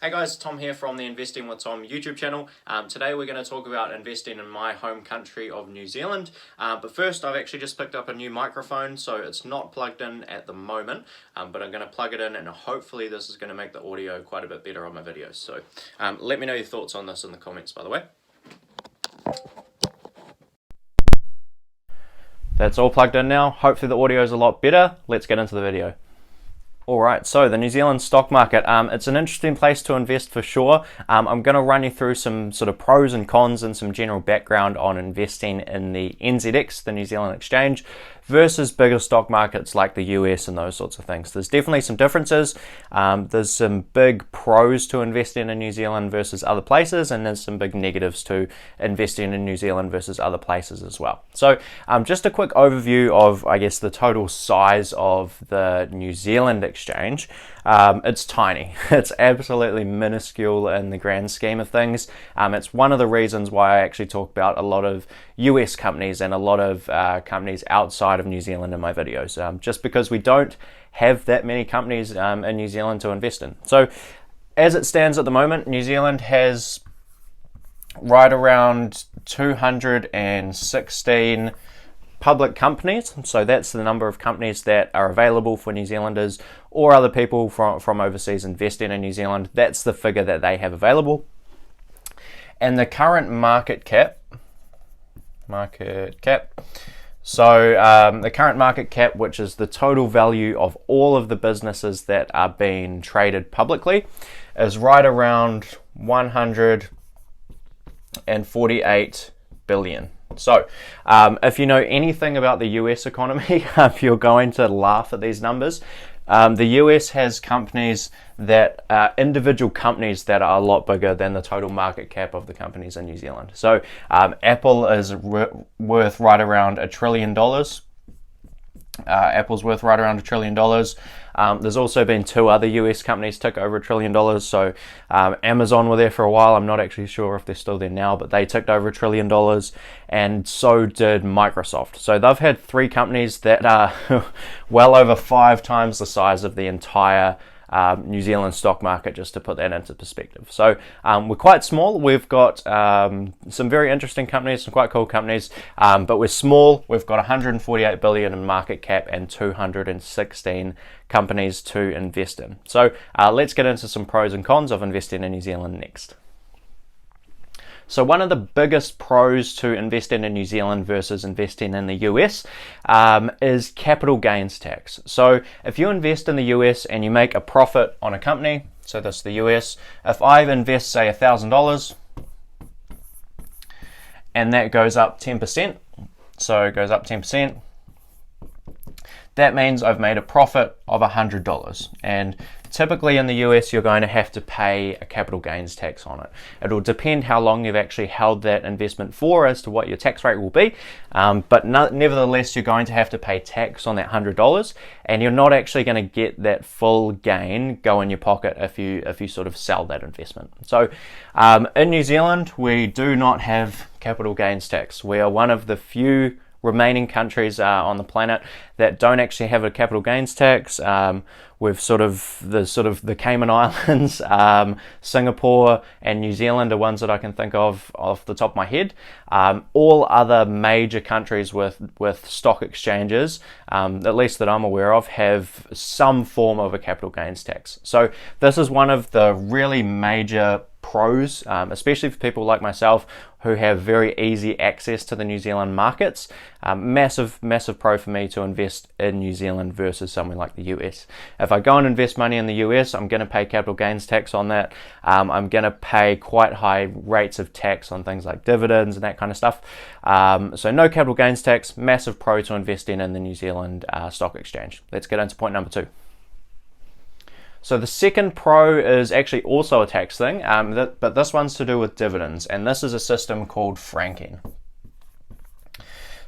Hey guys, Tom here from the Investing with Tom YouTube channel. Today we're going to talk about investing in my home country of New Zealand. But first, I've actually just picked up a new microphone, so it's not plugged in at the moment. But I'm going to plug it in, and hopefully this is going to make the audio quite a bit better on my videos. So let me know your thoughts on this in the comments, by the way. That's all plugged in now. Hopefully the audio is a lot better. Let's get into the video. Alright, so the New Zealand stock market, it's an interesting place to invest for sure. I'm going to run you through some sort of pros and cons and some general background on investing in the NZX, the New Zealand exchange, versus bigger stock markets like the US and those sorts of things. There's definitely some differences. There's some big pros to investing in New Zealand versus other places, and there's some big negatives to investing in New Zealand versus other places as well. So just a quick overview of, I guess, the total size of the New Zealand exchange. It's tiny. It's absolutely minuscule in the grand scheme of things. It's one of the reasons why I actually talk about a lot of US companies and a lot of companies outside of New Zealand in my videos, just because we don't have that many companies in New Zealand to invest in. So as it stands at the moment, New Zealand has right around 216 public companies, so that's the number of companies that are available for New Zealanders or other people from overseas investing in New Zealand. That's the figure that they have available. And the current market cap, so the current market cap, which is the total value of all of the businesses that are being traded publicly, is right around 148 billion. So if you know anything about the US economy, you're going to laugh at these numbers. The US has companies that are individual companies that are a lot bigger than the total market cap of the companies in New Zealand. So Apple is worth right around $1 trillion. Apple's worth right around $1 trillion. There's also been two other US companies tick over $1 trillion. So Amazon were there for a while. I'm not actually sure if they're still there now, but they ticked over $1 trillion, and so did Microsoft. So they've had three companies that are well over 5 times the size of the entire New Zealand stock market, just to put that into perspective. So we're quite small. We've got some very interesting companies, some quite cool companies, but we're small. We've got 148 billion in market cap and 216 companies to invest in. So let's get into some pros and cons of investing in New Zealand next. So one of the biggest pros to investing in New Zealand versus investing in the US is capital gains tax. So if you invest in the US and you make a profit on a company, so that's the US, if I invest, say, $1,000 and that goes up 10%, so it goes up 10%, that means I've made a profit of $100. And typically in the US, you're going to have to pay a capital gains tax on it. It'll depend how long you've actually held that investment for as to what your tax rate will be. But nevertheless, you're going to have to pay tax on that $100, and you're not actually going to get that full gain go in your pocket if you sort of sell that investment. So in New Zealand, we do not have capital gains tax. We are one of the few remaining countries on the planet that don't actually have a capital gains tax. We've the Cayman Islands, Singapore, and New Zealand are ones that I can think of off the top of my head. All other major countries with stock exchanges, at least that I'm aware of, have some form of a capital gains tax. So this is one of the really major pros, especially for people like myself who have very easy access to the New Zealand markets. Massive pro for me to invest in New Zealand versus somewhere like the US. If I go and invest money in the US, I'm going to pay capital gains tax on that. I'm going to pay quite high rates of tax on things like dividends and that kind of stuff. So no capital gains tax, massive pro to investing in the New Zealand stock exchange. Let's get into point number 2. So the second pro is actually also a tax thing, but this one's to do with dividends, and this is a system called franking.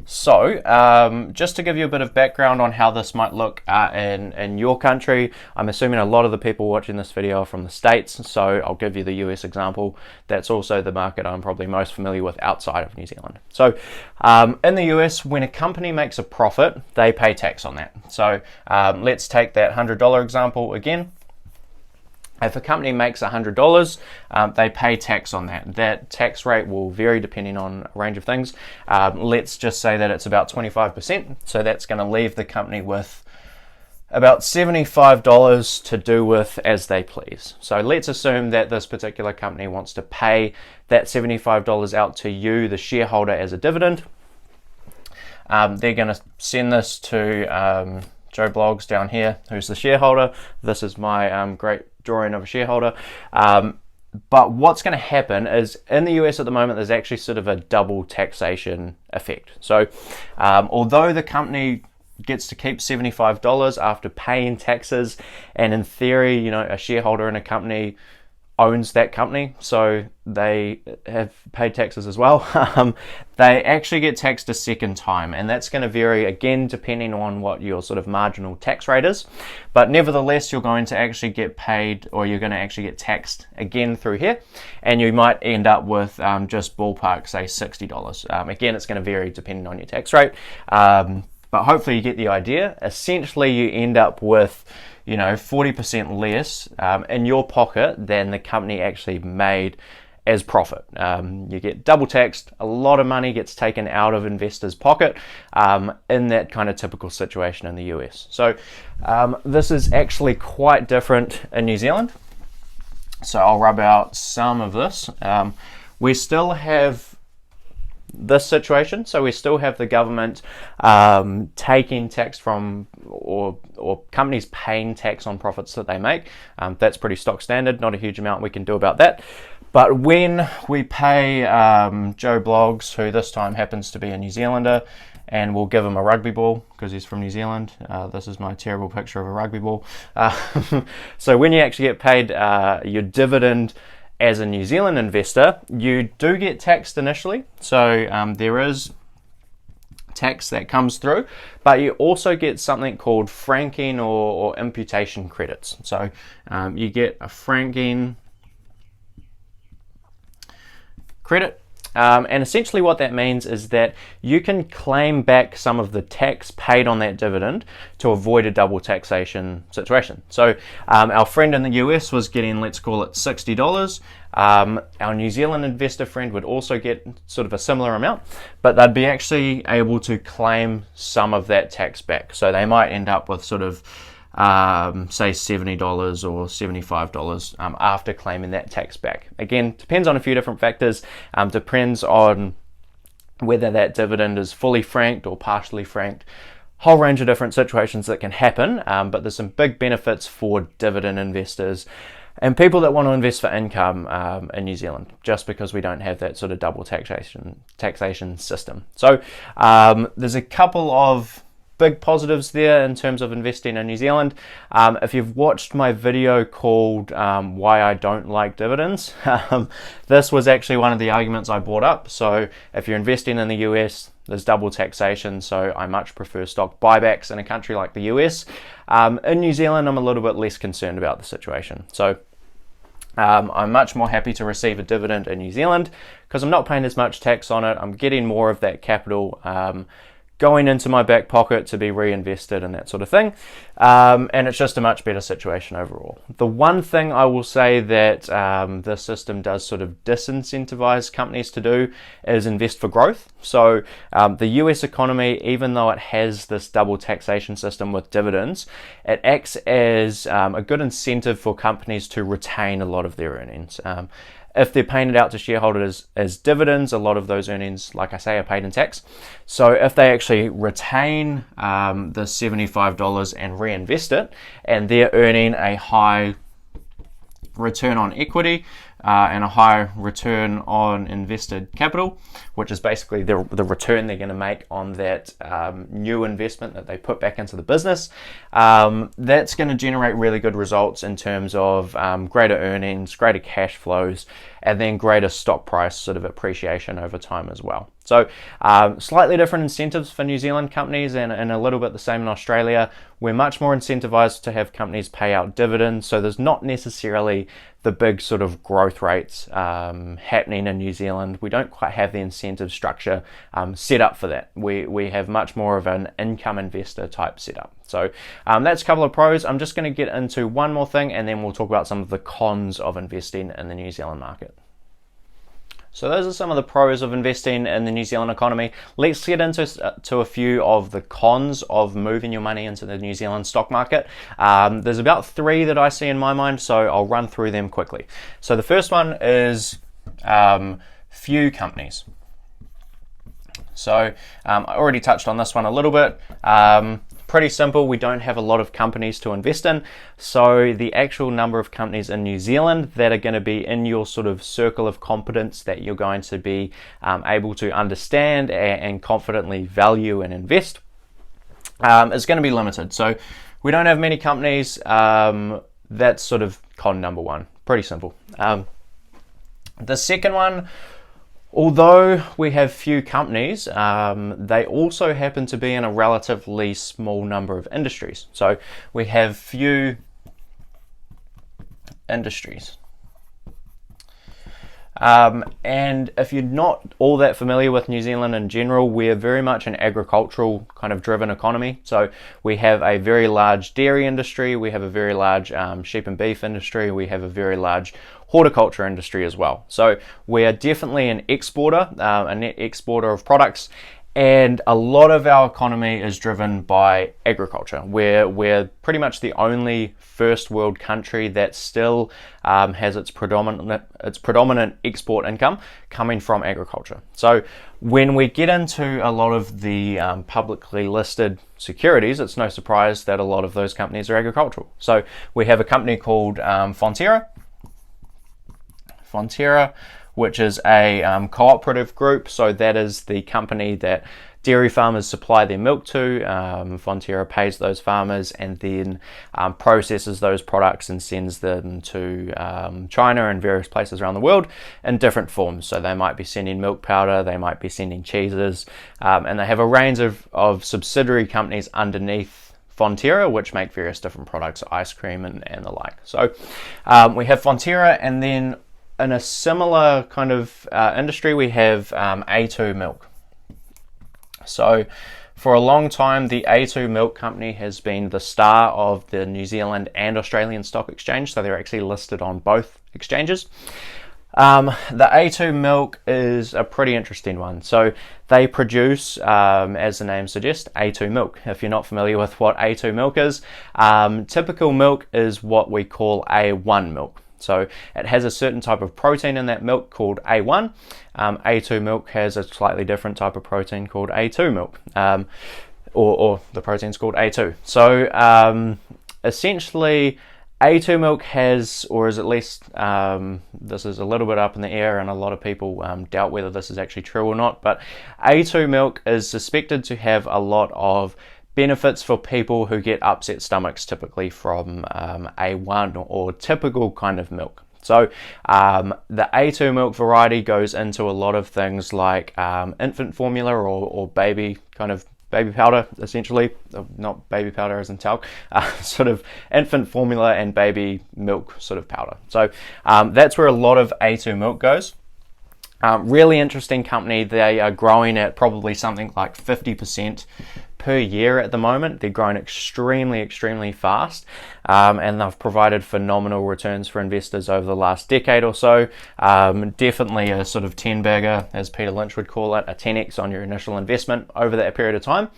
So just to give you a bit of background on how this might look in your country, I'm assuming a lot of the people watching this video are from the States, so I'll give you the US example. That's also the market I'm probably most familiar with outside of New Zealand. So in the US, when a company makes a profit, they pay tax on that. So let's take that $100 example again. If a company makes $100, they pay tax on that. That tax rate will vary depending on a range of things. Let's just say that it's about 25%. So that's going to leave the company with about $75 to do with as they please. So let's assume that this particular company wants to pay that $75 out to you, the shareholder, as a dividend. They're going to send this to Joe Bloggs down here, who's the shareholder. This is my great drawing of a shareholder. But what's going to happen is in the US at the moment, there's actually sort of a double taxation effect. So although the company gets to keep $75 after paying taxes, and in theory, you know, a shareholder in a company owns that company, so they have paid taxes as well. They actually get taxed a second time, and that's going to vary again depending on what your sort of marginal tax rate is. But nevertheless, you're going to actually get paid, or you're going to actually get taxed again through here, and you might end up with just ballpark, say $60. Again, it's going to vary depending on your tax rate, but hopefully you get the idea. Essentially, you end up with 40% less in your pocket than the company actually made as profit. You get double taxed, a lot of money gets taken out of investors' pocket in that kind of typical situation in the US. So this is actually quite different in New Zealand. So I'll rub out some of this. We still have this situation, so we still have the government taking tax from, or companies paying tax on profits that they make. That's pretty stock standard, not a huge amount we can do about that. But when we pay Joe Bloggs, who this time happens to be a New Zealander, and we'll give him a rugby ball because he's from New Zealand. This is my terrible picture of a rugby ball. So when you actually get paid your dividend as a New Zealand investor, you do get taxed initially. So there is tax that comes through, but you also get something called franking or imputation credits. So you get a franking credit. And essentially what that means is that you can claim back some of the tax paid on that dividend to avoid a double taxation situation. So our friend in the US was getting, let's call it $60. Our New Zealand investor friend would also get sort of a similar amount, but they'd be actually able to claim some of that tax back. So they might end up with sort of say $70 or $75 after claiming that tax back. Again, depends on a few different factors. Depends on whether that dividend is fully franked or partially franked. Whole range of different situations that can happen, but there's some big benefits for dividend investors and people that want to invest for income in New Zealand, just because we don't have that sort of double taxation system. So there's a couple of big positives there in terms of investing in New Zealand. If you've watched my video called Why I Don't Like Dividends, this was actually one of the arguments I brought up. So if you're investing in the US, there's double taxation, so I much prefer stock buybacks in a country like the US. In New Zealand, I'm a little bit less concerned about the situation. So I'm much more happy to receive a dividend in New Zealand because I'm not paying as much tax on it. I'm getting more of that capital going into my back pocket to be reinvested and that sort of thing. And it's just a much better situation overall. The one thing I will say that the system does sort of disincentivize companies to do is invest for growth. So the US economy, even though it has this double taxation system with dividends, it acts as a good incentive for companies to retain a lot of their earnings. If they're paying it out to shareholders as dividends, a lot of those earnings, like I say, are paid in tax. So if they actually retain the $75 and reinvest it, and they're earning a high return on equity and a high return on invested capital, which is basically the return they're going to make on that new investment that they put back into the business, that's going to generate really good results in terms of greater earnings, greater cash flows, and then greater stock price sort of appreciation over time as well. So slightly different incentives for New Zealand companies and a little bit the same in Australia. We're much more incentivized to have companies pay out dividends, so there's not necessarily the big sort of growth rates happening in New Zealand. We don't quite have the incentive structure set up for that. We have much more of an income investor type setup. So that's a couple of pros. I'm just going to get into one more thing, and then we'll talk about some of the cons of investing in the New Zealand market. So those are some of the pros of investing in the New Zealand economy. Let's get into a few of the cons of moving your money into the New Zealand stock market. There's about 3 that I see in my mind, so I'll run through them quickly. So the first one is few companies. So I already touched on this one a little bit. Pretty simple, we don't have a lot of companies to invest in, so the actual number of companies in New Zealand that are going to be in your sort of circle of competence that you're going to be able to understand and confidently value and invest is going to be limited. So we don't have many companies. That's sort of con number 1. Pretty simple. The second one, although we have few companies, they also happen to be in a relatively small number of industries. So we have few industries. And if you're not all that familiar with New Zealand in general, we're very much an agricultural kind of driven economy. So we have a very large dairy industry, we have a very large sheep and beef industry, we have a very large horticulture industry as well. So we are definitely an exporter, a net exporter of products, and a lot of our economy is driven by agriculture. We're pretty much the only first world country that still has its predominant export income coming from agriculture. So when we get into a lot of the publicly listed securities, it's no surprise that a lot of those companies are agricultural. So we have a company called Fonterra, which is a cooperative group. So that is the company that dairy farmers supply their milk to. Fonterra pays those farmers and then processes those products and sends them to China and various places around the world in different forms. So they might be sending milk powder, they might be sending cheeses, and they have a range of subsidiary companies underneath Fonterra, which make various different products, ice cream and the like. So we have Fonterra, and then in a similar kind of industry, we have A2 Milk. So for a long time, the A2 Milk Company has been the star of the New Zealand and Australian Stock Exchange, so they're actually listed on both exchanges. The A2 Milk is a pretty interesting one. So they produce, as the name suggests, A2 milk. If you're not familiar with what A2 milk is, typical milk is what we call A1 milk. So it has a certain type of protein in that milk called A1. A2 milk has a slightly different type of protein called A2 milk, or the protein's called A2. So essentially, A2 milk has, or is at least, this is a little bit up in the air and a lot of people doubt whether this is actually true or not, but A2 milk is suspected to have a lot of benefits for people who get upset stomachs, typically from A1 or typical kind of milk. So the A2 milk variety goes into a lot of things like infant formula or baby powder, essentially. Not baby powder as in talc, sort of infant formula and baby milk sort of powder. So that's where a lot of A2 milk goes. Really interesting company. They are growing at probably something like 50% per year at the moment. They're growing extremely fast, and they've provided phenomenal returns for investors over the last decade or so. Definitely a sort of 10-bagger, as Peter Lynch would call it, a 10x on your initial investment over that period of time.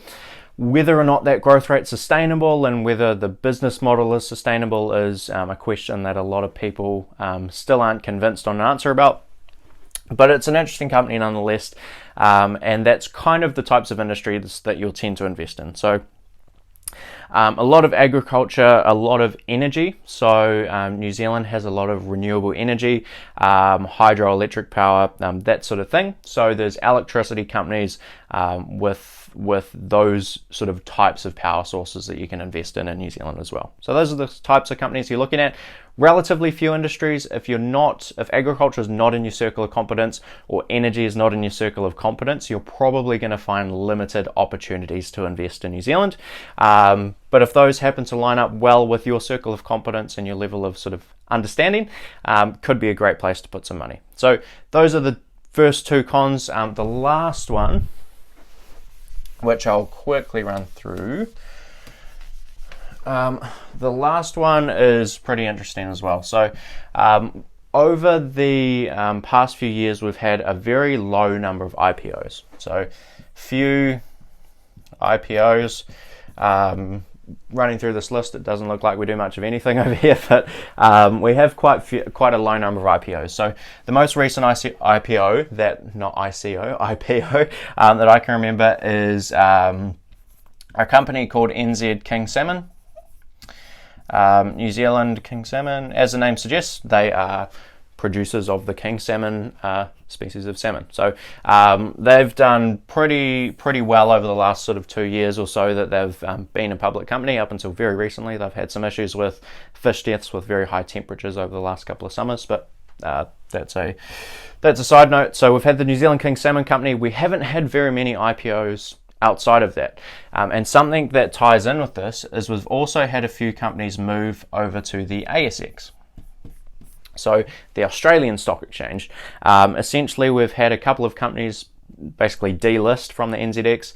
Whether or not that growth rate's sustainable and whether the business model is sustainable is a question that a lot of people still aren't convinced on an answer about. But it's an interesting company nonetheless, and that's kind of the types of industries that you'll tend to invest in. So a lot of agriculture, a lot of energy. So New Zealand has a lot of renewable energy, hydroelectric power, that sort of thing. So there's electricity companies with with those sort of types of power sources that you can invest in New Zealand as well. So those are the types of companies you're looking at. Relatively few industries. If agriculture is not in your circle of competence, or energy is not in your circle of competence, you're probably going to find limited opportunities to invest in New Zealand. But if those happen to line up well with your circle of competence and your level of sort of understanding, could be a great place to put some money. So those are the first two cons. The last one, which I'll quickly run through, the last one is pretty interesting as well. So over the past few years, we've had a very low number of IPOs. So few IPOs. Running through this list, it doesn't look like we do much of anything over here, but we have quite a low number of IPOs. So the most recent IPO that I can remember is a company called NZ King Salmon. New Zealand King Salmon, as the name suggests, they are producers of the king salmon species of salmon. So they've done pretty well over the last sort of 2 years or so that they've been a public company. Up until very recently, they've had some issues with fish deaths with very high temperatures over the last couple of summers, but that's a side note. So we've had the New Zealand King Salmon Company. We haven't had very many IPOs outside of that, and something that ties in with this is we've also had a few companies move over to the ASX, so the Australian Stock Exchange. Essentially, we've had a couple of companies basically delist from the NZX,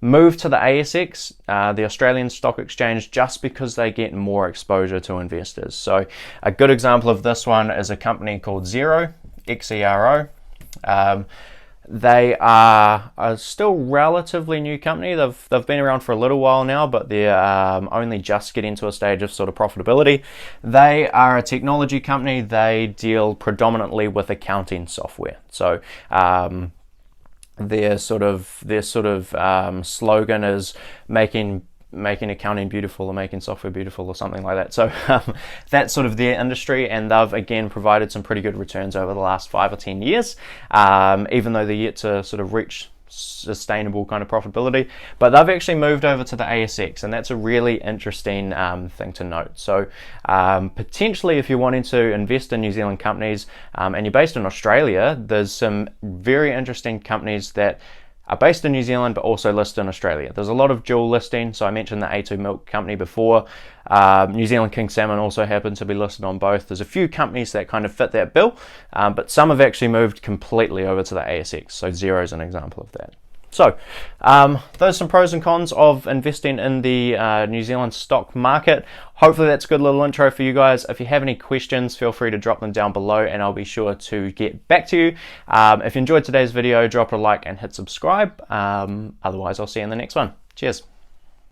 move to the ASX, the Australian Stock Exchange, just because they get more exposure to investors. So a good example of this one is a company called Xero, Xero. They are a still relatively new company. They've been around for a little while now, but they're only just getting to a stage of sort of profitability. They are a technology company. They deal predominantly with accounting software. So their sort of slogan is making accounting beautiful, or making software beautiful, or something like that. So that's sort of their industry, and they've again provided some pretty good returns over the last 5 or 10 years, even though they're yet to sort of reach sustainable kind of profitability. But they've actually moved over to the ASX, and that's a really interesting thing to note. So potentially, if you're wanting to invest in New Zealand companies and you're based in Australia, there's some very interesting companies that are based in New Zealand but also listed in Australia. There's a lot of dual listing. So I mentioned the A2 Milk Company before. New Zealand King Salmon also happens to be listed on both. There's a few companies that kind of fit that bill, but some have actually moved completely over to the ASX. So Xero is an example of that. So those are some pros and cons of investing in the New Zealand stock market. Hopefully that's a good little intro for you guys. If you have any questions, feel free to drop them down below and I'll be sure to get back to you. If you enjoyed today's video, drop a like and hit subscribe. Otherwise, I'll see you in the next one. Cheers.